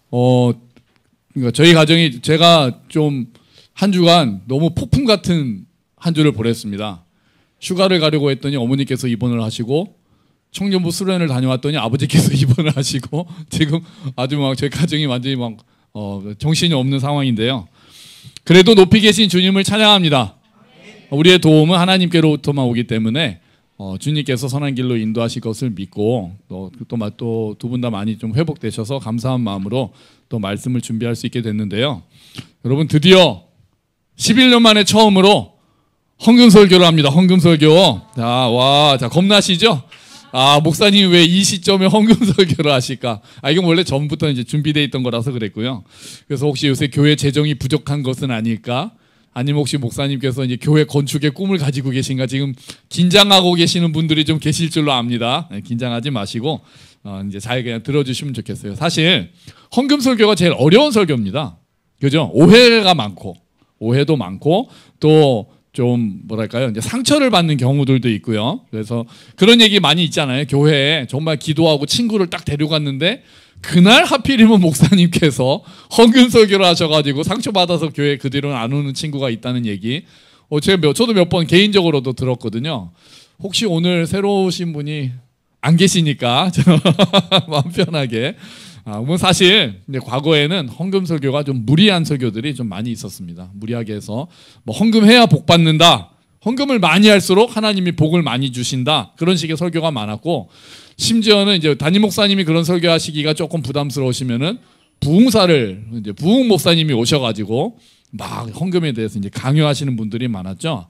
그러니까 저희 가정이 제가 좀 한 주간 너무 폭풍 같은 한 주를 보냈습니다. 휴가를 가려고 했더니 어머니께서 입원을 하시고 청년부 수련을 다녀왔더니 아버지께서 입원을 하시고 지금 아주 막 저희 가정이 완전히 막 정신이 없는 상황인데요. 그래도 높이 계신 주님을 찬양합니다. 우리의 도움은 하나님께로부터만 오기 때문에 주님께서 선한 길로 인도하실 것을 믿고 또 두 분 다 많이 좀 회복되셔서 감사한 마음으로 또 말씀을 준비할 수 있게 됐는데요. 여러분 드디어 11년 만에 처음으로 헌금설교를 합니다. 헌금설교. 자, 겁나시죠? 목사님이 왜 이 시점에 헌금설교를 하실까? 이건 원래 전부터 이제 준비되어 있던 거라서 그랬고요. 그래서 혹시 요새 교회 재정이 부족한 것은 아닐까? 아니면 혹시 목사님께서 이제 교회 건축의 꿈을 가지고 계신가? 지금 긴장하고 계시는 분들이 좀 계실 줄로 압니다. 긴장하지 마시고, 이제 잘 그냥 들어주시면 좋겠어요. 사실, 헌금설교가 제일 어려운 설교입니다. 그죠? 오해도 많고, 또 좀 뭐랄까요? 이제 상처를 받는 경우들도 있고요. 그래서 그런 얘기 많이 있잖아요. 교회에 정말 기도하고 친구를 딱 데려갔는데 그날 하필이면 목사님께서 헌금 설교를 하셔가지고 상처받아서 교회 그 뒤로는 안 오는 친구가 있다는 얘기. 저도 몇 번 개인적으로도 들었거든요. 혹시 오늘 새로 오신 분이 안 계시니까 마음 편하게. 뭐 사실 과거에는 헌금 설교가 좀 무리한 설교들이 좀 많이 있었습니다. 무리하게 해서 뭐 헌금해야 복 받는다. 헌금을 많이 할수록 하나님이 복을 많이 주신다. 그런 식의 설교가 많았고, 심지어는 이제 담임 목사님이 그런 설교하시기가 조금 부담스러우시면은 부흥 목사님이 오셔가지고 막 헌금에 대해서 이제 강요하시는 분들이 많았죠.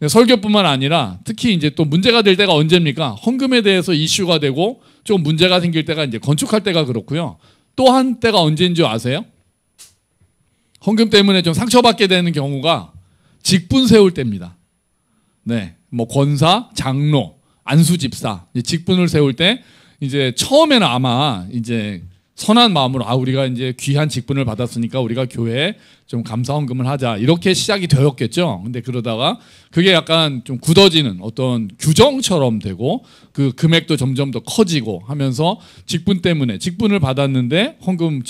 설교뿐만 아니라 특히 이제 또 문제가 될 때가 언제입니까? 헌금에 대해서 이슈가 되고 좀 문제가 생길 때가 이제 건축할 때가 그렇고요. 또 한 때가 언제인 줄 아세요? 헌금 때문에 좀 상처받게 되는 경우가 직분 세울 때입니다. 네, 뭐 권사, 장로, 안수집사, 직분을 세울 때 이제 처음에는 아마 이제 선한 마음으로 우리가 이제 귀한 직분을 받았으니까 우리가 교회에 좀 감사 헌금을 하자 이렇게 시작이 되었겠죠. 근데 그러다가 그게 약간 좀 굳어지는 어떤 규정처럼 되고 그 금액도 점점 더 커지고 하면서 직분 때문에 직분을 받았는데 헌금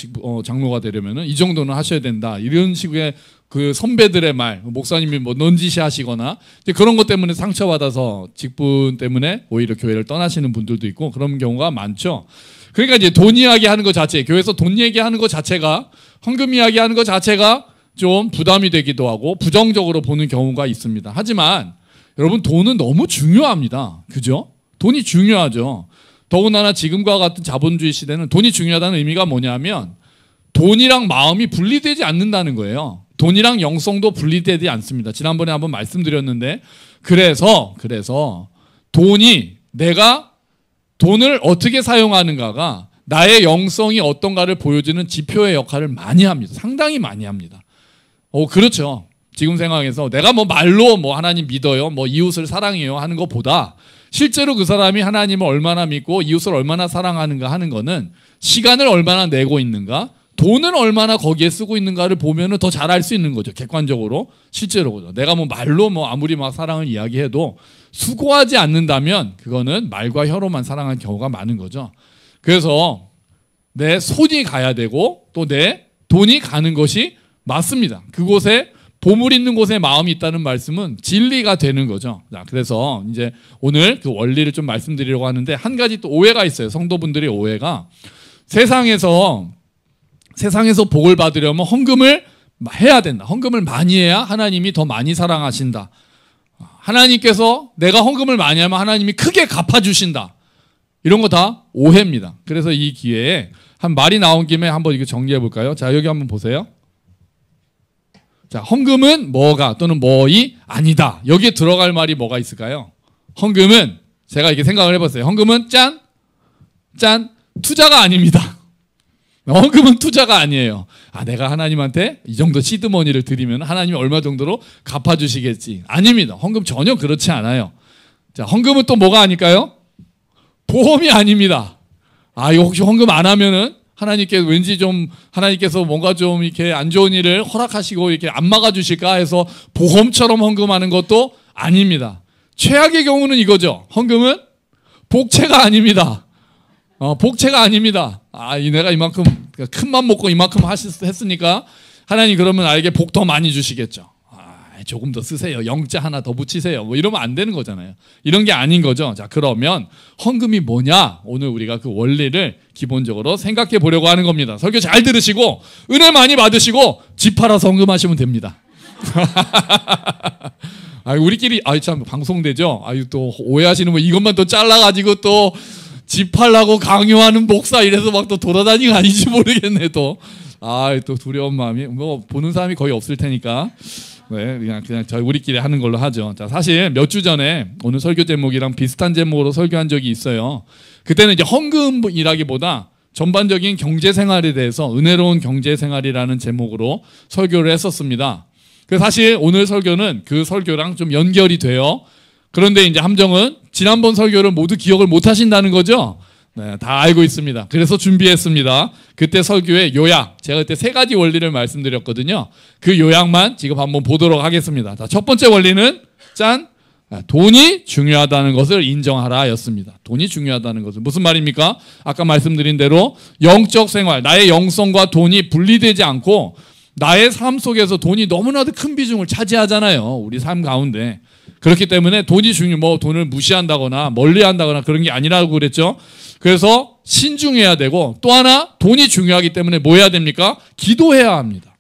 장로가 되려면은 이 정도는 하셔야 된다 이런 식의 그 선배들의 말, 목사님이 뭐 넌지시 하시거나 그런 것 때문에 상처받아서 직분 때문에 오히려 교회를 떠나시는 분들도 있고 그런 경우가 많죠. 그러니까 이제 돈 이야기하는 것 자체, 교회에서 돈 얘기하는 것 자체가, 헌금 이야기하는 것 자체가 좀 부담이 되기도 하고 부정적으로 보는 경우가 있습니다. 하지만 여러분 돈은 너무 중요합니다. 그죠? 돈이 중요하죠. 더군다나 지금과 같은 자본주의 시대는 돈이 중요하다는 의미가 뭐냐면 돈이랑 마음이 분리되지 않는다는 거예요. 돈이랑 영성도 분리되지 않습니다. 지난번에 한번 말씀드렸는데 그래서 내가 돈을 어떻게 사용하는가가 나의 영성이 어떤가를 보여주는 지표의 역할을 많이 합니다. 상당히 많이 합니다. 그렇죠. 지금 생각해서 내가 뭐 말로 뭐 하나님 믿어요, 뭐 이웃을 사랑해요 하는 것보다 실제로 그 사람이 하나님을 얼마나 믿고 이웃을 얼마나 사랑하는가 하는 거는 시간을 얼마나 내고 있는가, 돈을 얼마나 거기에 쓰고 있는가를 보면은 더 잘 알 수 있는 거죠. 객관적으로, 실제로. 내가 뭐 말로 뭐 아무리 막 사랑을 이야기해도 수고하지 않는다면 그거는 말과 혀로만 사랑하는 경우가 많은 거죠. 그래서 내 손이 가야 되고 또 내 돈이 가는 것이 맞습니다. 그곳에 보물 있는 곳에 마음이 있다는 말씀은 진리가 되는 거죠. 자, 그래서 이제 오늘 그 원리를 좀 말씀드리려고 하는데 한 가지 또 오해가 있어요. 성도분들의 오해가 세상에서 복을 받으려면 헌금을 해야 된다. 헌금을 많이 해야 하나님이 더 많이 사랑하신다. 하나님께서 내가 헌금을 많이 하면 하나님이 크게 갚아주신다. 이런 거 다 오해입니다. 그래서 이 기회에 한 말이 나온 김에 한번 이거 정리해 볼까요? 자, 여기 한번 보세요. 자, 헌금은 뭐가 또는 뭐이 아니다. 여기에 들어갈 말이 뭐가 있을까요? 헌금은 제가 이렇게 생각을 해봤어요. 헌금은 짠 투자가 아닙니다. 헌금은 투자가 아니에요. 내가 하나님한테 이 정도 시드머니를 드리면 하나님이 얼마 정도로 갚아주시겠지. 아닙니다. 헌금 전혀 그렇지 않아요. 자, 헌금은 또 뭐가 아닐까요? 보험이 아닙니다. 이거 혹시 헌금 안 하면은 하나님께서 뭔가 좀 이렇게 안 좋은 일을 허락하시고 이렇게 안 막아주실까 해서 보험처럼 헌금하는 것도 아닙니다. 최악의 경우는 이거죠. 헌금은 복채가 아닙니다. 복채가 아닙니다. 내가 이만큼 큰 맘 먹고 이만큼 했으니까 하나님 그러면 나에게 복 더 많이 주시겠죠. 조금 더 쓰세요. 영자 하나 더 붙이세요. 뭐 이러면 안 되는 거잖아요. 이런 게 아닌 거죠. 자, 그러면 헌금이 뭐냐? 오늘 우리가 그 원리를 기본적으로 생각해 보려고 하는 겁니다. 설교 잘 들으시고 은혜 많이 받으시고 집 팔아서 헌금하시면 됩니다. 우리끼리 참 방송되죠. 또 오해하시는 분 이것만 또 잘라가지고 또 집 팔라고 강요하는 목사 이래서 막 또 돌아다니는 거 아닌지 모르겠네 또. 또 두려운 마음이 뭐 보는 사람이 거의 없을 테니까. 네, 그냥 저희 우리끼리 하는 걸로 하죠. 자, 사실 몇 주 전에 오늘 설교 제목이랑 비슷한 제목으로 설교한 적이 있어요. 그때는 이제 헌금이라기보다 전반적인 경제 생활에 대해서 은혜로운 경제 생활이라는 제목으로 설교를 했었습니다. 그래서 사실 오늘 설교는 그 설교랑 좀 연결이 돼요. 그런데 이제 함정은 지난번 설교를 모두 기억을 못 하신다는 거죠. 네, 다 알고 있습니다. 그래서 준비했습니다. 그때 설교의 요약, 제가 그때 3가지 원리를 말씀드렸거든요. 그 요약만 지금 한번 보도록 하겠습니다. 자, 첫 번째 원리는 짠! 돈이 중요하다는 것을 인정하라 였습니다. 돈이 중요하다는 것은 무슨 말입니까? 아까 말씀드린 대로 영적 생활, 나의 영성과 돈이 분리되지 않고 나의 삶 속에서 돈이 너무나도 큰 비중을 차지하잖아요. 우리 삶 가운데. 그렇기 때문에 돈이 돈을 무시한다거나 멀리한다거나 그런 게 아니라고 그랬죠. 그래서 신중해야 되고 또 하나 돈이 중요하기 때문에 뭐 해야 됩니까? 기도해야 합니다.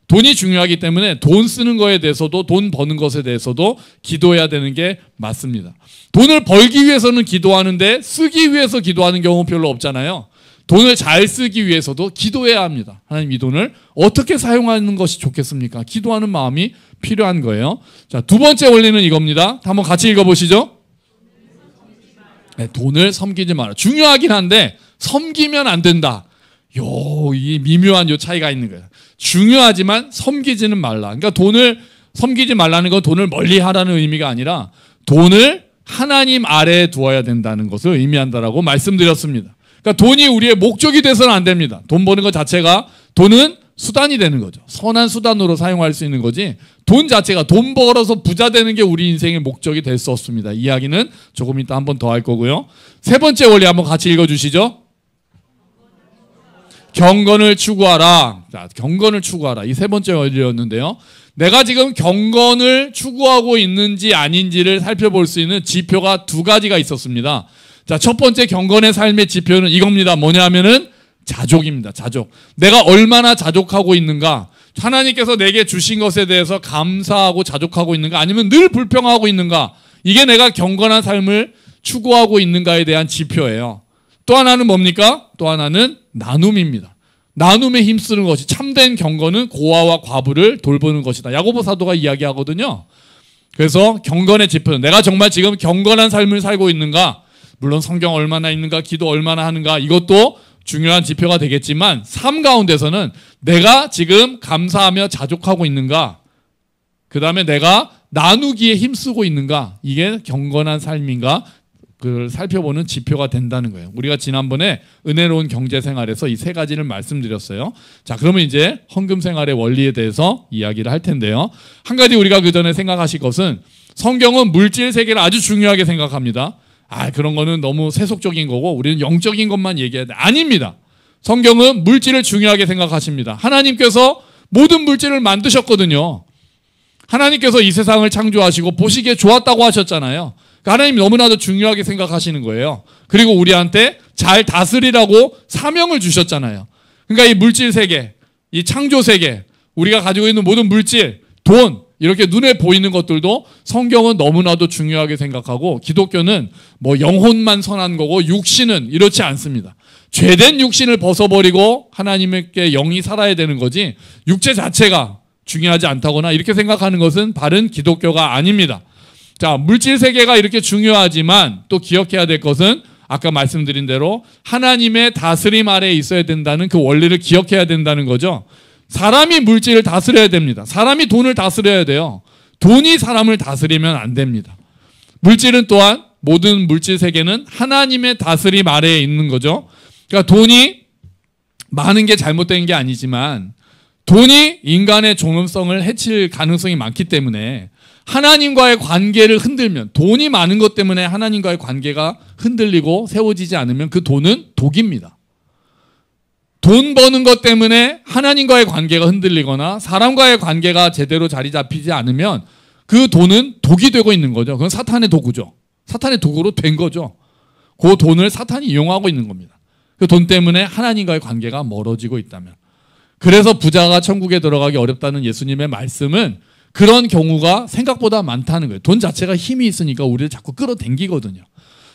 돈이 중요하기 때문에 돈 쓰는 거에 대해서도 돈 버는 것에 대해서도 기도해야 되는 게 맞습니다. 돈을 벌기 위해서는 기도하는데 쓰기 위해서 기도하는 경우는 별로 없잖아요. 돈을 잘 쓰기 위해서도 기도해야 합니다. 하나님 이 돈을 어떻게 사용하는 것이 좋겠습니까? 기도하는 마음이 필요한 거예요. 자, 두 번째 원리는 이겁니다. 한번 같이 읽어보시죠. 네, 돈을 섬기지 마라. 중요하긴 한데 섬기면 안 된다. 이 미묘한 차이가 있는 거예요. 중요하지만 섬기지는 말라. 그러니까 돈을 섬기지 말라는 건 돈을 멀리 하라는 의미가 아니라 돈을 하나님 아래에 두어야 된다는 것을 의미한다라고 말씀드렸습니다. 그러니까 돈이 우리의 목적이 돼서는 안 됩니다. 돈 버는 것 자체가 돈은 수단이 되는 거죠. 선한 수단으로 사용할 수 있는 거지 돈 자체가 돈 벌어서 부자 되는 게 우리 인생의 목적이 될 수 없습니다. 이 이야기는 조금 이따 한 번 더 할 거고요. 세 번째 원리 한번 같이 읽어주시죠. 경건을 추구하라. 자, 경건을 추구하라. 이 세 번째 원리였는데요. 내가 지금 경건을 추구하고 있는지 아닌지를 살펴볼 수 있는 지표가 2가지가 있었습니다. 자, 첫 번째 경건의 삶의 지표는 이겁니다. 뭐냐면은 자족입니다. 자족. 내가 얼마나 자족하고 있는가? 하나님께서 내게 주신 것에 대해서 감사하고 자족하고 있는가? 아니면 늘 불평하고 있는가? 이게 내가 경건한 삶을 추구하고 있는가에 대한 지표예요. 또 하나는 뭡니까? 또 하나는 나눔입니다. 나눔에 힘쓰는 것이 참된 경건은 고아와 과부를 돌보는 것이다. 야고보 사도가 이야기하거든요. 그래서 경건의 지표는 내가 정말 지금 경건한 삶을 살고 있는가? 물론 성경 얼마나 읽는가, 기도 얼마나 하는가 이것도 중요한 지표가 되겠지만 삶 가운데서는 내가 지금 감사하며 자족하고 있는가, 그 다음에 내가 나누기에 힘쓰고 있는가, 이게 경건한 삶인가 그걸 살펴보는 지표가 된다는 거예요. 우리가 지난번에 은혜로운 경제생활에서 이 3가지를 말씀드렸어요. 자, 그러면 이제 헌금 생활의 원리에 대해서 이야기를 할 텐데요. 한 가지 우리가 그 전에 생각하실 것은 성경은 물질 세계를 아주 중요하게 생각합니다. 그런 거는 너무 세속적인 거고 우리는 영적인 것만 얘기해야 돼. 아닙니다. 성경은 물질을 중요하게 생각하십니다. 하나님께서 모든 물질을 만드셨거든요. 하나님께서 이 세상을 창조하시고 보시기에 좋았다고 하셨잖아요. 그러니까 하나님이 너무나도 중요하게 생각하시는 거예요. 그리고 우리한테 잘 다스리라고 사명을 주셨잖아요. 그러니까 이 물질 세계, 이 창조 세계, 우리가 가지고 있는 모든 물질, 돈, 이렇게 눈에 보이는 것들도 성경은 너무나도 중요하게 생각하고 기독교는 영혼만 선한 거고 육신은 이렇지 않습니다. 죄된 육신을 벗어버리고 하나님께 영이 살아야 되는 거지 육체 자체가 중요하지 않다거나 이렇게 생각하는 것은 바른 기독교가 아닙니다. 자, 물질 세계가 이렇게 중요하지만 또 기억해야 될 것은 아까 말씀드린 대로 하나님의 다스림 아래에 있어야 된다는 그 원리를 기억해야 된다는 거죠. 사람이 물질을 다스려야 됩니다. 사람이 돈을 다스려야 돼요. 돈이 사람을 다스리면 안 됩니다. 물질은 또한 모든 물질 세계는 하나님의 다스림 아래에 있는 거죠. 그러니까 돈이 많은 게 잘못된 게 아니지만 돈이 인간의 존엄성을 해칠 가능성이 많기 때문에 하나님과의 관계를 흔들면, 돈이 많은 것 때문에 하나님과의 관계가 흔들리고 세워지지 않으면 그 돈은 독입니다. 돈 버는 것 때문에 하나님과의 관계가 흔들리거나 사람과의 관계가 제대로 자리 잡히지 않으면 그 돈은 독이 되고 있는 거죠. 그건 사탄의 도구죠. 사탄의 도구로 된 거죠. 그 돈을 사탄이 이용하고 있는 겁니다. 그 돈 때문에 하나님과의 관계가 멀어지고 있다면. 그래서 부자가 천국에 들어가기 어렵다는 예수님의 말씀은 그런 경우가 생각보다 많다는 거예요. 돈 자체가 힘이 있으니까 우리를 자꾸 끌어당기거든요.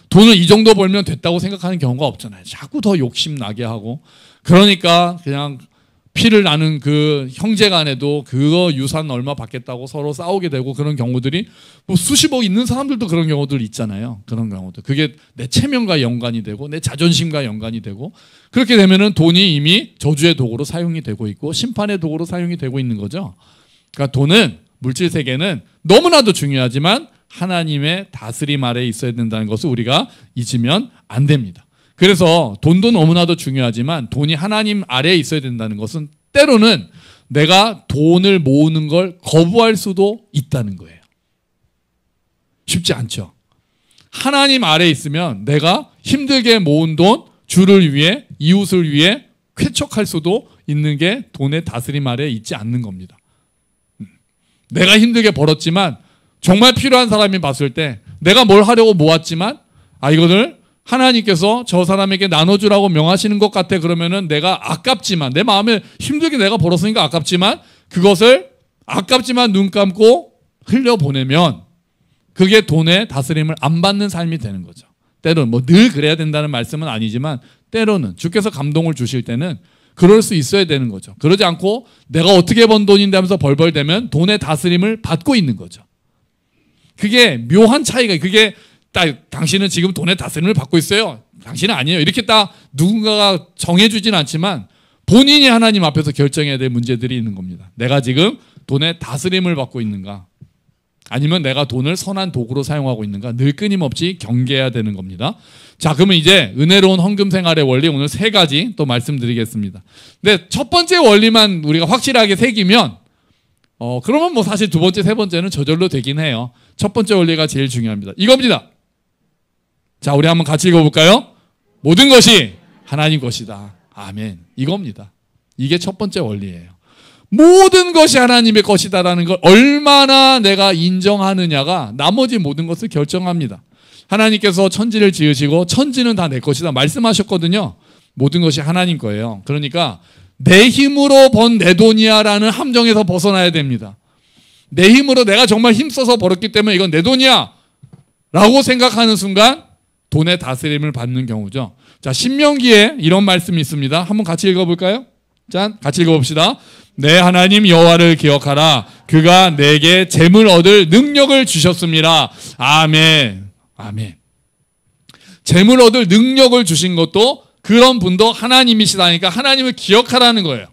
돈을 이 정도 벌면 됐다고 생각하는 경우가 없잖아요. 자꾸 더 욕심 나게 하고. 그러니까 그냥 피를 나는 그 형제 간에도 그거 유산 얼마 받겠다고 서로 싸우게 되고 그런 경우들이 뭐 수십억 있는 사람들도 그런 경우들 있잖아요. 그런 경우들. 그게 내 체면과 연관이 되고 내 자존심과 연관이 되고 그렇게 되면은 돈이 이미 저주의 도구로 사용이 되고 있고 심판의 도구로 사용이 되고 있는 거죠. 그러니까 돈은 물질 세계는 너무나도 중요하지만 하나님의 다스림 아래에 있어야 된다는 것을 우리가 잊으면 안 됩니다. 그래서 돈도 너무나도 중요하지만 돈이 하나님 아래에 있어야 된다는 것은 때로는 내가 돈을 모으는 걸 거부할 수도 있다는 거예요. 쉽지 않죠. 하나님 아래에 있으면 내가 힘들게 모은 돈, 주를 위해, 이웃을 위해 쾌척할 수도 있는 게 돈의 다스림 아래에 있지 않는 겁니다. 내가 힘들게 벌었지만 정말 필요한 사람이 봤을 때 내가 뭘 하려고 모았지만 이거를 하나님께서 저 사람에게 나눠주라고 명하시는 것 같아. 그러면은 내가 아깝지만 내 마음에 힘들게 내가 벌었으니까 아깝지만 그것을 아깝지만 눈 감고 흘려보내면 그게 돈의 다스림을 안 받는 삶이 되는 거죠. 때로는 뭐 늘 그래야 된다는 말씀은 아니지만 때로는 주께서 감동을 주실 때는 그럴 수 있어야 되는 거죠. 그러지 않고 내가 어떻게 번 돈인데 하면서 벌벌대면 돈의 다스림을 받고 있는 거죠. 그게 묘한 차이가 그게 딱 당신은 지금 돈의 다스림을 받고 있어요. 당신은 아니에요. 이렇게 딱 누군가가 정해주진 않지만 본인이 하나님 앞에서 결정해야 될 문제들이 있는 겁니다. 내가 지금 돈의 다스림을 받고 있는가? 아니면 내가 돈을 선한 도구로 사용하고 있는가? 늘 끊임없이 경계해야 되는 겁니다. 자, 그러면 이제 은혜로운 헌금 생활의 원리 오늘 3가지 또 말씀드리겠습니다. 근데 첫 번째 원리만 우리가 확실하게 새기면 그러면 뭐 사실 두 번째, 세 번째는 저절로 되긴 해요. 첫 번째 원리가 제일 중요합니다. 이겁니다. 자, 우리 한번 같이 읽어볼까요? 모든 것이 하나님 것이다. 아멘. 이겁니다. 이게 첫 번째 원리예요. 모든 것이 하나님의 것이다라는 걸 얼마나 내가 인정하느냐가 나머지 모든 것을 결정합니다. 하나님께서 천지를 지으시고 천지는 다 내 것이다 말씀하셨거든요. 모든 것이 하나님 거예요. 그러니까 내 힘으로 번 내 돈이야라는 함정에서 벗어나야 됩니다. 내 힘으로 내가 정말 힘써서 벌었기 때문에 이건 내 돈이야 라고 생각하는 순간 돈의 다스림을 받는 경우죠. 자, 신명기에 이런 말씀이 있습니다. 한번 같이 읽어볼까요? 자, 같이 읽어봅시다. 내 하나님 여호와를 기억하라. 그가 내게 재물 얻을 능력을 주셨습니다. 아멘. 아멘. 재물 얻을 능력을 주신 것도 그런 분도 하나님이시다니까 하나님을 기억하라는 거예요.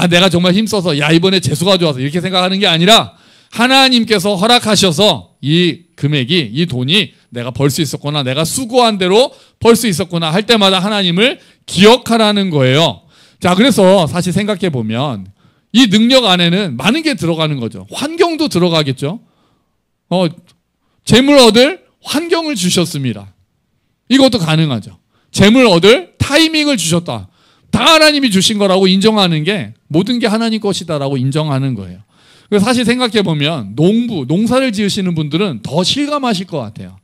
내가 정말 힘써서 이번에 재수가 좋아서 이렇게 생각하는 게 아니라 하나님께서 허락하셔서 이 금액이 이 돈이 내가 벌 수 있었구나, 내가 수고한 대로 벌 수 있었구나 할 때마다 하나님을 기억하라는 거예요. 자, 그래서 사실 생각해 보면 이 능력 안에는 많은 게 들어가는 거죠. 환경도 들어가겠죠. 재물 얻을 환경을 주셨습니다. 이것도 가능하죠. 재물 얻을 타이밍을 주셨다. 다 하나님이 주신 거라고 인정하는 게 모든 게 하나님 것이다라고 인정하는 거예요. 그래서 사실 생각해 보면 농사를 지으시는 분들은 더 실감하실 것 같아요.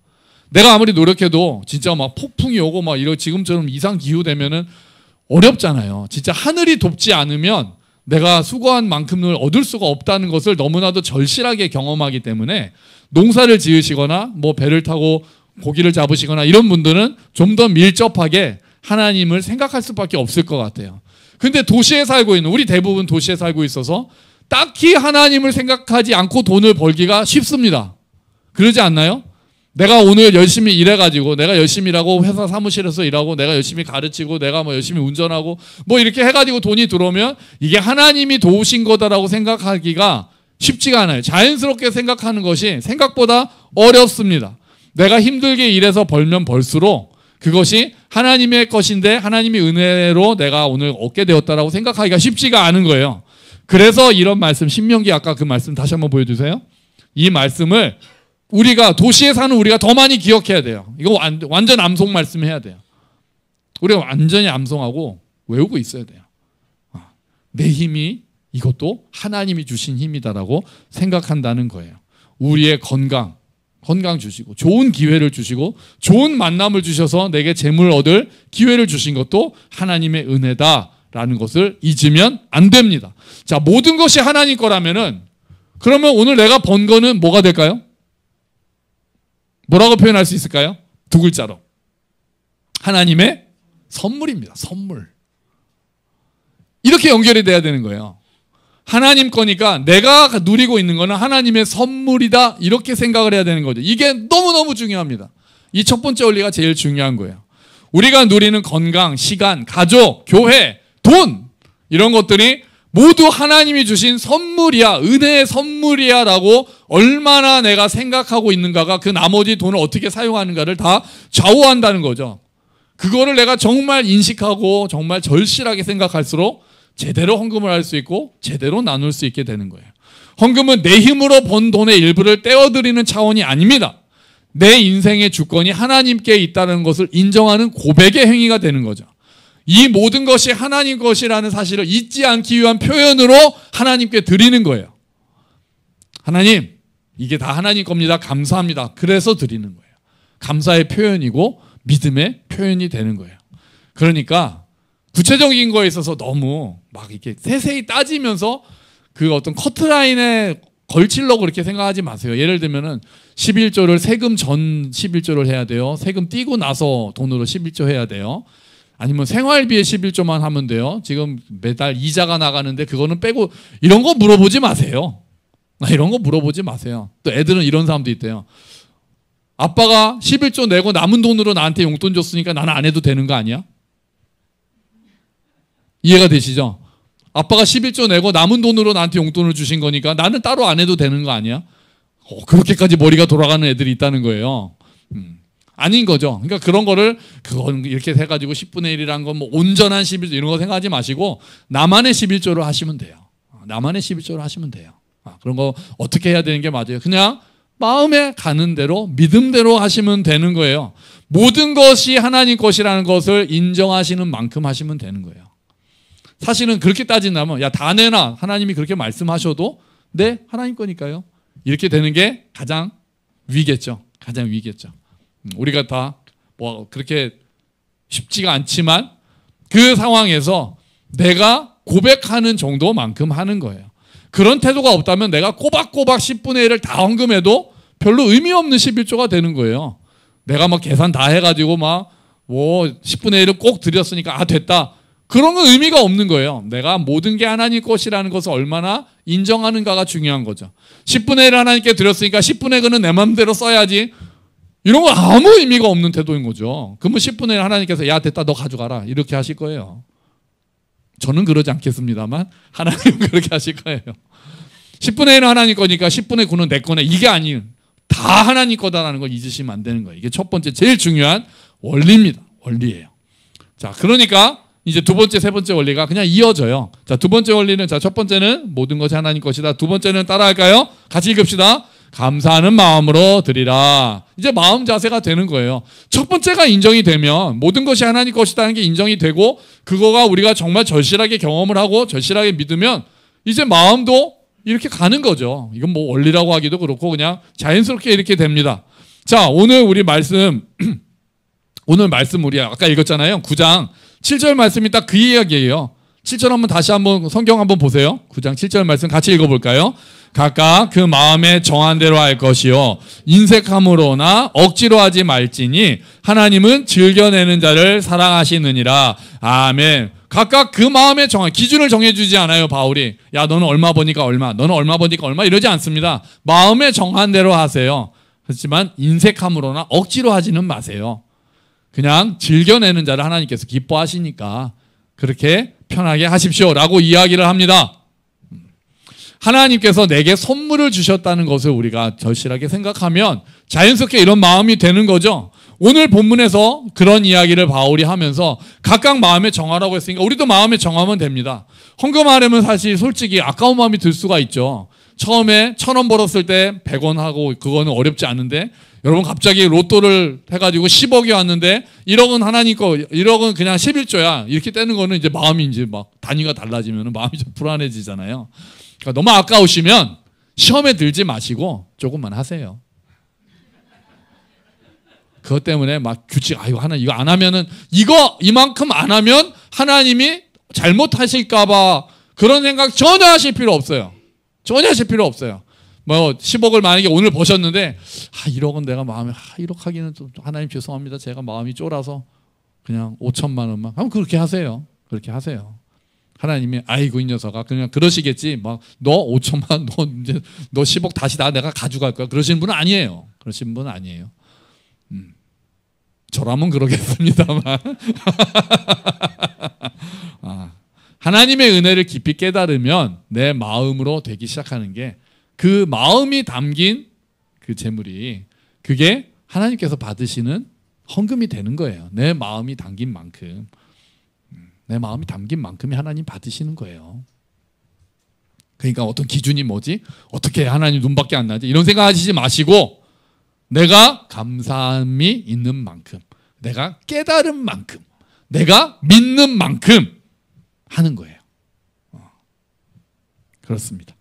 내가 아무리 노력해도 진짜 막 폭풍이 오고 막 이런 지금처럼 이상 기후 되면은 어렵잖아요. 진짜 하늘이 돕지 않으면 내가 수고한 만큼을 얻을 수가 없다는 것을 너무나도 절실하게 경험하기 때문에 농사를 지으시거나 뭐 배를 타고 고기를 잡으시거나 이런 분들은 좀 더 밀접하게 하나님을 생각할 수밖에 없을 것 같아요. 근데 도시에 살고 있는 우리 대부분 도시에 살고 있어서 딱히 하나님을 생각하지 않고 돈을 벌기가 쉽습니다. 그러지 않나요? 내가 오늘 열심히 일해가지고 내가 열심히 일하고 회사 사무실에서 일하고 내가 열심히 가르치고 내가 뭐 열심히 운전하고 뭐 이렇게 해가지고 돈이 들어오면 이게 하나님이 도우신 거다라고 생각하기가 쉽지가 않아요. 자연스럽게 생각하는 것이 생각보다 어렵습니다. 내가 힘들게 일해서 벌면 벌수록 그것이 하나님의 것인데 하나님의 은혜로 내가 오늘 얻게 되었다라고 생각하기가 쉽지가 않은 거예요. 그래서 이런 말씀 신명기 아까 그 말씀 다시 한번 보여주세요. 이 말씀을 우리가 도시에 사는 우리가 더 많이 기억해야 돼요. 이거 완전 암송 말씀해야 돼요. 우리가 완전히 암송하고 외우고 있어야 돼요. 내 힘이 이것도 하나님이 주신 힘이다라고 생각한다는 거예요. 우리의 건강 주시고 좋은 기회를 주시고 좋은 만남을 주셔서 내게 재물 얻을 기회를 주신 것도 하나님의 은혜다라는 것을 잊으면 안 됩니다. 자, 모든 것이 하나님 거라면은 그러면 오늘 내가 번 거는 뭐가 될까요? 뭐라고 표현할 수 있을까요? 두 글자로. 하나님의 선물입니다. 선물. 이렇게 연결이 돼야 되는 거예요. 하나님 거니까 내가 누리고 있는 거는 하나님의 선물이다. 이렇게 생각을 해야 되는 거죠. 이게 너무너무 중요합니다. 이 첫 번째 원리가 제일 중요한 거예요. 우리가 누리는 건강, 시간, 가족, 교회, 돈 이런 것들이 모두 하나님이 주신 선물이야. 은혜의 선물이야 라고 얼마나 내가 생각하고 있는가가 그 나머지 돈을 어떻게 사용하는가를 다 좌우한다는 거죠. 그거를 내가 정말 인식하고 정말 절실하게 생각할수록 제대로 헌금을 할 수 있고 제대로 나눌 수 있게 되는 거예요. 헌금은 내 힘으로 번 돈의 일부를 떼어드리는 차원이 아닙니다. 내 인생의 주권이 하나님께 있다는 것을 인정하는 고백의 행위가 되는 거죠. 이 모든 것이 하나님 것이라는 사실을 잊지 않기 위한 표현으로 하나님께 드리는 거예요. 하나님, 이게 다 하나님 겁니다. 감사합니다. 그래서 드리는 거예요. 감사의 표현이고 믿음의 표현이 되는 거예요. 그러니까 구체적인 거에 있어서 너무 막 이렇게 세세히 따지면서 그 어떤 커트라인에 걸치려고 그렇게 생각하지 마세요. 예를 들면은 11조를 세금 전 11조를 해야 돼요. 세금 떼고 나서 돈으로 11조 해야 돼요. 아니면 생활비에 11조만 하면 돼요. 지금 매달 이자가 나가는데 그거는 빼고 이런 거 물어보지 마세요. 이런 거 물어보지 마세요. 또 애들은 이런 사람도 있대요. 아빠가 11조 내고 남은 돈으로 나한테 용돈 줬으니까 나는 안 해도 되는 거 아니야? 이해가 되시죠? 아빠가 11조 내고 남은 돈으로 나한테 용돈을 주신 거니까 나는 따로 안 해도 되는 거 아니야? 그렇게까지 머리가 돌아가는 애들이 있다는 거예요. 아닌 거죠. 그러니까 그런 거를 그건 이렇게 해가지고 10분의 1이란 건 뭐 온전한 11조 이런 거 생각하지 마시고 나만의 11조를 하시면 돼요. 나만의 11조를 하시면 돼요. 그런 거 어떻게 해야 되는 게 맞아요. 그냥 마음에 가는 대로 믿음대로 하시면 되는 거예요. 모든 것이 하나님 것이라는 것을 인정하시는 만큼 하시면 되는 거예요. 사실은 그렇게 따진다면 야, 다 내놔. 하나님이 그렇게 말씀하셔도 네, 하나님 거니까요. 이렇게 되는 게 가장 위겠죠. 가장 위겠죠. 우리가 다 뭐 그렇게 쉽지가 않지만 그 상황에서 내가 고백하는 정도만큼 하는 거예요. 그런 태도가 없다면 내가 꼬박꼬박 10분의 1을 다 헌금해도 별로 의미 없는 11조가 되는 거예요. 내가 막 계산 다 해가지고 막 뭐 10분의 1을 꼭 드렸으니까 됐다. 그런 건 의미가 없는 거예요. 내가 모든 게 하나님 것이라는 것을 얼마나 인정하는가가 중요한 거죠. 10분의 1을 하나님께 드렸으니까 10분의 1은 내 마음대로 써야지. 이런 건 아무 의미가 없는 태도인 거죠. 그러면 10분의 1 하나님께서 야, 됐다, 너 가져가라. 이렇게 하실 거예요. 저는 그러지 않겠습니다만 하나님은 그렇게 하실 거예요. 10분의 1은 하나님 거니까 10분의 9는 내 거네. 이게 아니에요. 다 하나님 거다라는 걸 잊으시면 안 되는 거예요. 이게 첫 번째 제일 중요한 원리입니다. 원리예요. 자, 그러니까 이제 두 번째, 세 번째 원리가 그냥 이어져요. 자, 두 번째 원리는 자, 첫 번째는 모든 것이 하나님 것이다. 두 번째는 따라할까요? 같이 읽읍시다. 감사하는 마음으로 드리라. 이제 마음 자세가 되는 거예요. 첫 번째가 인정이 되면 모든 것이 하나님 것이라는 게 인정이 되고 그거가 우리가 정말 절실하게 경험을 하고 절실하게 믿으면 이제 마음도 이렇게 가는 거죠. 이건 뭐 원리라고 하기도 그렇고 그냥 자연스럽게 이렇게 됩니다. 자, 오늘 우리 말씀 오늘 말씀 우리 아까 읽었잖아요. 9장 7절 말씀이 딱 그 이야기예요. 7절 한번 다시 한번 성경 한번 보세요. 9장 7절 말씀 같이 읽어볼까요? 각각 그 마음에 정한 대로 할 것이요 인색함으로나 억지로 하지 말지니 하나님은 즐겨내는 자를 사랑하시느니라. 아멘. 각각 그 마음에 정한 기준을 정해주지 않아요. 바울이 야, 너는 얼마 버니까 얼마, 너는 얼마 버니까 얼마 이러지 않습니다. 마음에 정한 대로 하세요. 그렇지만 인색함으로나 억지로 하지는 마세요. 그냥 즐겨내는 자를 하나님께서 기뻐하시니까 그렇게 편하게 하십시오라고 이야기를 합니다. 하나님께서 내게 선물을 주셨다는 것을 우리가 절실하게 생각하면 자연스럽게 이런 마음이 되는 거죠. 오늘 본문에서 그런 이야기를 바울이 하면서 각각 마음에 정하라고 했으니까 우리도 마음에 정하면 됩니다. 헌금하려면 사실 솔직히 아까운 마음이 들 수가 있죠. 처음에 1,000원 벌었을 때 100원 하고 그거는 어렵지 않은데 여러분 갑자기 로또를 해가지고 10억이 왔는데 1억은 하나님 거, 1억은 그냥 11조야. 이렇게 떼는 거는 이제 마음이 이제 막 단위가 달라지면 마음이 좀 불안해지잖아요. 그러니까 너무 아까우시면 시험에 들지 마시고 조금만 하세요. 그것 때문에 막 규칙, 아이고, 하나 이거 안 하면은, 이만큼 안 하면 하나님이 잘못하실까봐 그런 생각 전혀 하실 필요 없어요. 전혀 하실 필요 없어요. 뭐 10억을 만약에 오늘 버셨는데 1억은 내가 마음에 1억 하기는 좀 하나님 죄송합니다. 제가 마음이 쫄아서 그냥 5천만 원만 하면 그렇게 하세요. 그렇게 하세요. 하나님이 아이고 이 녀석아 그냥 그러시겠지. 막 너 5천만 너 10억 다시 내가 가져갈 거야. 그러시는 분은 아니에요. 그러시는 분은 아니에요. 저라면 그러겠습니다만 하나님의 은혜를 깊이 깨달으면 내 마음으로 되기 시작하는 게 그 마음이 담긴 그 재물이 그게 하나님께서 받으시는 헌금이 되는 거예요. 내 마음이 담긴 만큼 내 마음이 담긴 만큼이 하나님 받으시는 거예요. 그러니까 어떤 기준이 뭐지? 어떻게 하나님 눈밖에 안 나지? 이런 생각하시지 마시고 내가 감사함이 있는 만큼 내가 깨달은 만큼 내가 믿는 만큼 하는 거예요. 그렇습니다.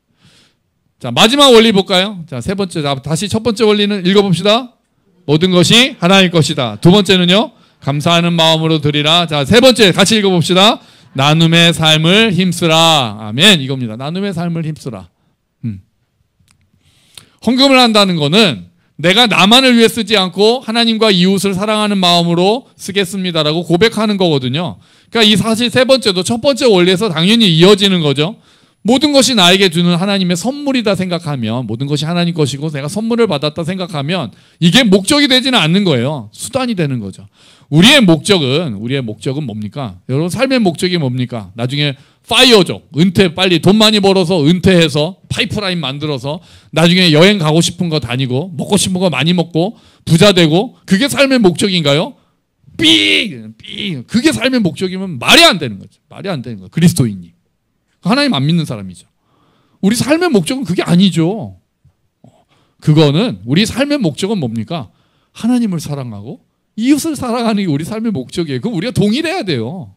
자, 마지막 원리 볼까요? 자, 세 번째, 다시 첫 번째 원리는 읽어봅시다. 모든 것이 하나님 것이다. 두 번째는요, 감사하는 마음으로 드리라. 자, 세 번째 같이 읽어봅시다. 나눔의 삶을 힘쓰라. 아멘. 이겁니다. 나눔의 삶을 힘쓰라. 헌금을 한다는 거는 내가 나만을 위해 쓰지 않고 하나님과 이웃을 사랑하는 마음으로 쓰겠습니다라고 고백하는 거거든요. 그러니까 이 사실 세 번째도 첫 번째 원리에서 당연히 이어지는 거죠. 모든 것이 나에게 주는 하나님의 선물이다 생각하면, 모든 것이 하나님 것이고 내가 선물을 받았다 생각하면 이게 목적이 되지는 않는 거예요. 수단이 되는 거죠. 우리의 목적은 뭡니까? 여러분 삶의 목적이 뭡니까? 나중에 파이어족, 은퇴 빨리 돈 많이 벌어서 은퇴해서 파이프라인 만들어서 나중에 여행 가고 싶은 거 다니고 먹고 싶은 거 많이 먹고 부자 되고 그게 삶의 목적인가요? 그게 삶의 목적이면 말이 안 되는 거죠. 말이 안 되는 거예요. 그리스도인이. 하나님 안 믿는 사람이죠. 우리 삶의 목적은 그게 아니죠. 그거는 우리 삶의 목적은 뭡니까? 하나님을 사랑하고 이웃을 사랑하는 게 우리 삶의 목적이에요. 그럼 우리가 동일해야 돼요.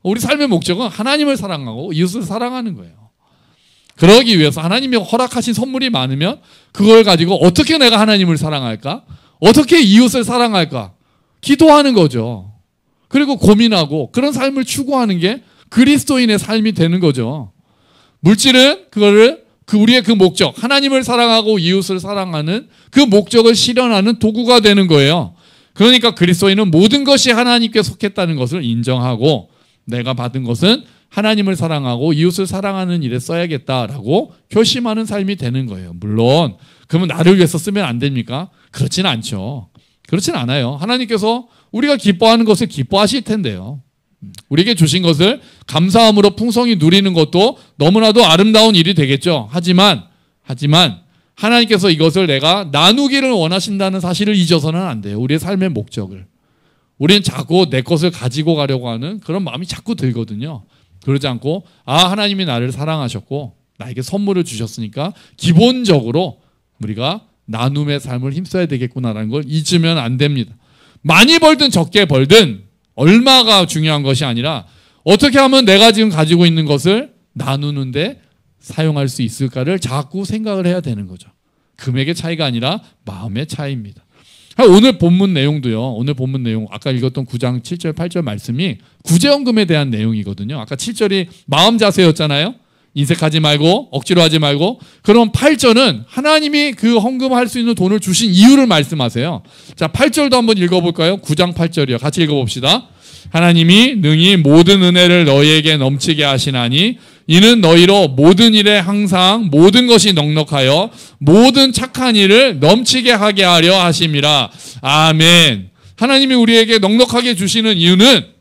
우리 삶의 목적은 하나님을 사랑하고 이웃을 사랑하는 거예요. 그러기 위해서 하나님이 허락하신 선물이 많으면 그걸 가지고 어떻게 내가 하나님을 사랑할까? 어떻게 이웃을 사랑할까? 기도하는 거죠. 그리고 고민하고 그런 삶을 추구하는 게 그리스도인의 삶이 되는 거죠. 물질은 우리의 그 목적, 하나님을 사랑하고 이웃을 사랑하는 그 목적을 실현하는 도구가 되는 거예요. 그러니까 그리스도인은 모든 것이 하나님께 속했다는 것을 인정하고 내가 받은 것은 하나님을 사랑하고 이웃을 사랑하는 일에 써야겠다라고 결심하는 삶이 되는 거예요. 물론 그러면 나를 위해서 쓰면 안 됩니까? 그렇지는 않죠. 그렇지는 않아요. 하나님께서 우리가 기뻐하는 것을 기뻐하실 텐데요. 우리에게 주신 것을 감사함으로 풍성히 누리는 것도 너무나도 아름다운 일이 되겠죠. 하지만 하나님께서 이것을 내가 나누기를 원하신다는 사실을 잊어서는 안 돼요. 우리의 삶의 목적을. 우리는 자꾸 내 것을 가지고 가려고 하는 그런 마음이 자꾸 들거든요. 그러지 않고 하나님이 나를 사랑하셨고 나에게 선물을 주셨으니까 기본적으로 우리가 나눔의 삶을 힘써야 되겠구나라는 걸 잊으면 안 됩니다. 많이 벌든 적게 벌든 얼마가 중요한 것이 아니라 어떻게 하면 내가 지금 가지고 있는 것을 나누는데 사용할 수 있을까를 자꾸 생각을 해야 되는 거죠. 금액의 차이가 아니라 마음의 차이입니다. 오늘 본문 내용도요. 오늘 본문 내용 아까 읽었던 9장 7절 8절 말씀이 구제헌금에 대한 내용이거든요. 아까 7절이 마음 자세였잖아요. 인색하지 말고 억지로 하지 말고. 그럼 8절은 하나님이 그 헌금할 수 있는 돈을 주신 이유를 말씀하세요. 자, 8절도 한번 읽어볼까요? 9장 8절이요. 같이 읽어봅시다. 하나님이 능히 모든 은혜를 너희에게 넘치게 하시나니 이는 너희로 모든 일에 항상 모든 것이 넉넉하여 모든 착한 일을 넘치게 하게 하려 하심이라. 아멘. 하나님이 우리에게 넉넉하게 주시는 이유는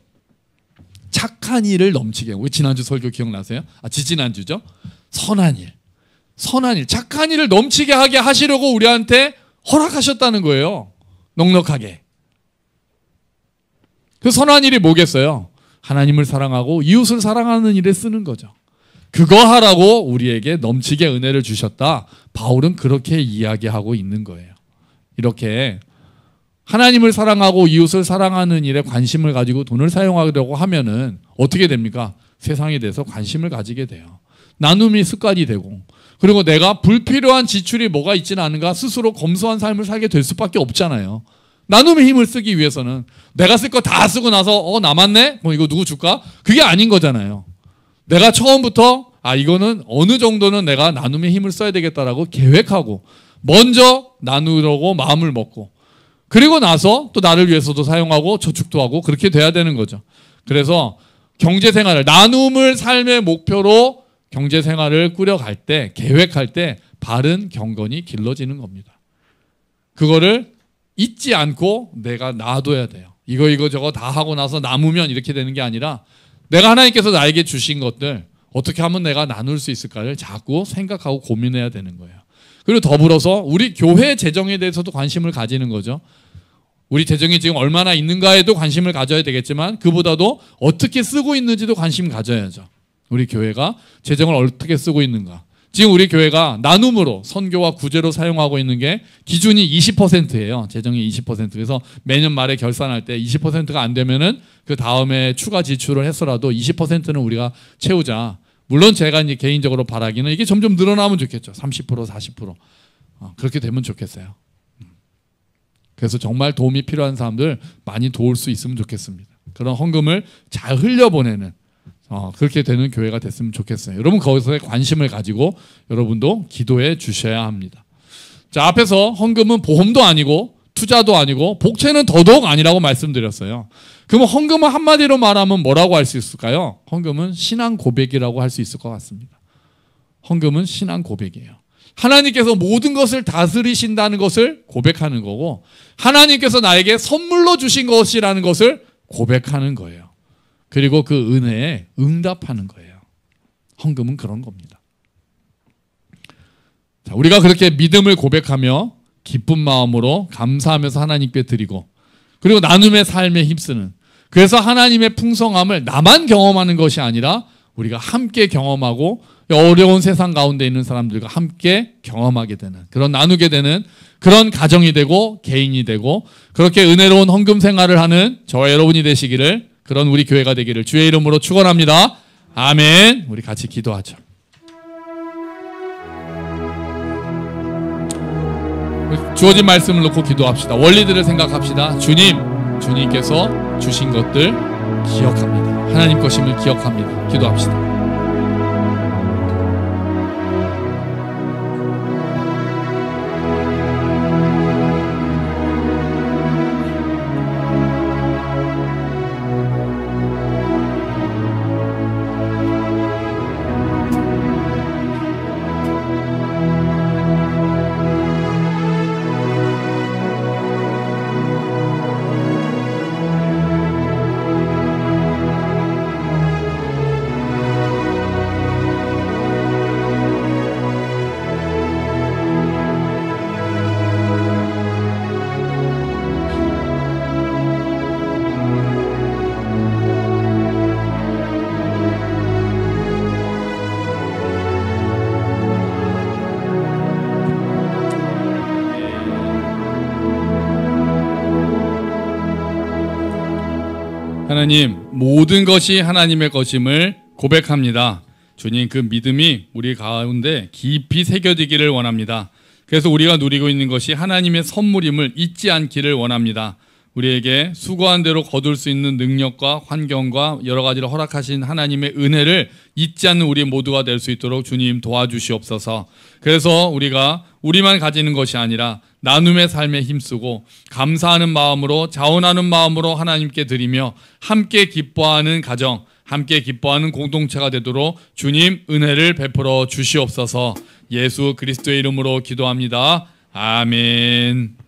착한 일을 넘치게. 우리 지난주 설교 기억나세요? 지지난주죠? 선한 일. 착한 일을 넘치게 하게 하시려고 우리한테 허락하셨다는 거예요. 넉넉하게. 그 선한 일이 뭐겠어요? 하나님을 사랑하고 이웃을 사랑하는 일에 쓰는 거죠. 그거 하라고 우리에게 넘치게 은혜를 주셨다. 바울은 그렇게 이야기하고 있는 거예요. 이렇게 하나님을 사랑하고 이웃을 사랑하는 일에 관심을 가지고 돈을 사용하려고 하면은 어떻게 됩니까? 세상에 대해서 관심을 가지게 돼요. 나눔이 습관이 되고, 그리고 내가 불필요한 지출이 뭐가 있지는 않은가 스스로 검소한 삶을 살게 될 수밖에 없잖아요. 나눔의 힘을 쓰기 위해서는 내가 쓸 거 다 쓰고 나서 남았네? 뭐 이거 누구 줄까? 그게 아닌 거잖아요. 내가 처음부터 이거는 어느 정도는 내가 나눔의 힘을 써야 되겠다라고 계획하고 먼저 나누려고 마음을 먹고, 그리고 나서 또 나를 위해서도 사용하고 저축도 하고 그렇게 돼야 되는 거죠. 그래서 경제생활을, 나눔을 삶의 목표로 경제생활을 꾸려갈 때, 계획할 때 바른 경건이 길러지는 겁니다. 그거를 잊지 않고 내가 놔둬야 돼요. 이거 저거 다 하고 나서 남으면 이렇게 되는 게 아니라 내가 하나님께서 나에게 주신 것들 어떻게 하면 내가 나눌 수 있을까를 자꾸 생각하고 고민해야 되는 거예요. 그리고 더불어서 우리 교회 재정에 대해서도 관심을 가지는 거죠. 우리 재정이 지금 얼마나 있는가에도 관심을 가져야 되겠지만 그보다도 어떻게 쓰고 있는지도 관심 가져야죠. 우리 교회가 재정을 어떻게 쓰고 있는가. 지금 우리 교회가 나눔으로 선교와 구제로 사용하고 있는 게 기준이 20%예요. 재정이 20%. 그래서 매년 말에 결산할 때 20%가 안 되면은 그 다음에 추가 지출을 해서라도 20%는 우리가 채우자. 물론 제가 이제 개인적으로 바라기는 이게 점점 늘어나면 좋겠죠. 30%, 40%. 그렇게 되면 좋겠어요. 그래서 정말 도움이 필요한 사람들 많이 도울 수 있으면 좋겠습니다. 그런 헌금을 잘 흘려보내는 그렇게 되는 교회가 됐으면 좋겠어요. 여러분 거기서 관심을 가지고 여러분도 기도해 주셔야 합니다. 자, 앞에서 헌금은 보험도 아니고 투자도 아니고 복채는 더더욱 아니라고 말씀드렸어요. 그러면 헌금은 한마디로 말하면 뭐라고 할 수 있을까요? 헌금은 신앙 고백이라고 할 수 있을 것 같습니다. 헌금은 신앙 고백이에요. 하나님께서 모든 것을 다스리신다는 것을 고백하는 거고, 하나님께서 나에게 선물로 주신 것이라는 것을 고백하는 거예요. 그리고 그 은혜에 응답하는 거예요. 헌금은 그런 겁니다. 자, 우리가 그렇게 믿음을 고백하며 기쁜 마음으로 감사하면서 하나님께 드리고, 그리고 나눔의 삶에 힘쓰는, 그래서 하나님의 풍성함을 나만 경험하는 것이 아니라 우리가 함께 경험하고 어려운 세상 가운데 있는 사람들과 함께 경험하게 되는, 그런 나누게 되는 그런 가정이 되고 개인이 되고 그렇게 은혜로운 헌금 생활을 하는 저와 여러분이 되시기를, 그런 우리 교회가 되기를 주의 이름으로 축원합니다. 아멘. 우리 같이 기도하죠. 주어진 말씀을 놓고 기도합시다. 원리들을 생각합시다. 주님께서 주신 것들 기억합니다. 하나님 것임을 기억합니다. 기도합시다. 하나님, 모든 것이 하나님의 것임을 고백합니다. 주님, 그 믿음이 우리 가운데 깊이 새겨지기를 원합니다. 그래서 우리가 누리고 있는 것이 하나님의 선물임을 잊지 않기를 원합니다. 우리에게 수고한 대로 거둘 수 있는 능력과 환경과 여러 가지를 허락하신 하나님의 은혜를 잊지 않는 우리 모두가 될 수 있도록 주님 도와주시옵소서. 그래서 우리가 우리만 가지는 것이 아니라 나눔의 삶에 힘쓰고 감사하는 마음으로, 자원하는 마음으로 하나님께 드리며 함께 기뻐하는 가정, 함께 기뻐하는 공동체가 되도록 주님 은혜를 베풀어 주시옵소서. 예수 그리스도의 이름으로 기도합니다. 아멘.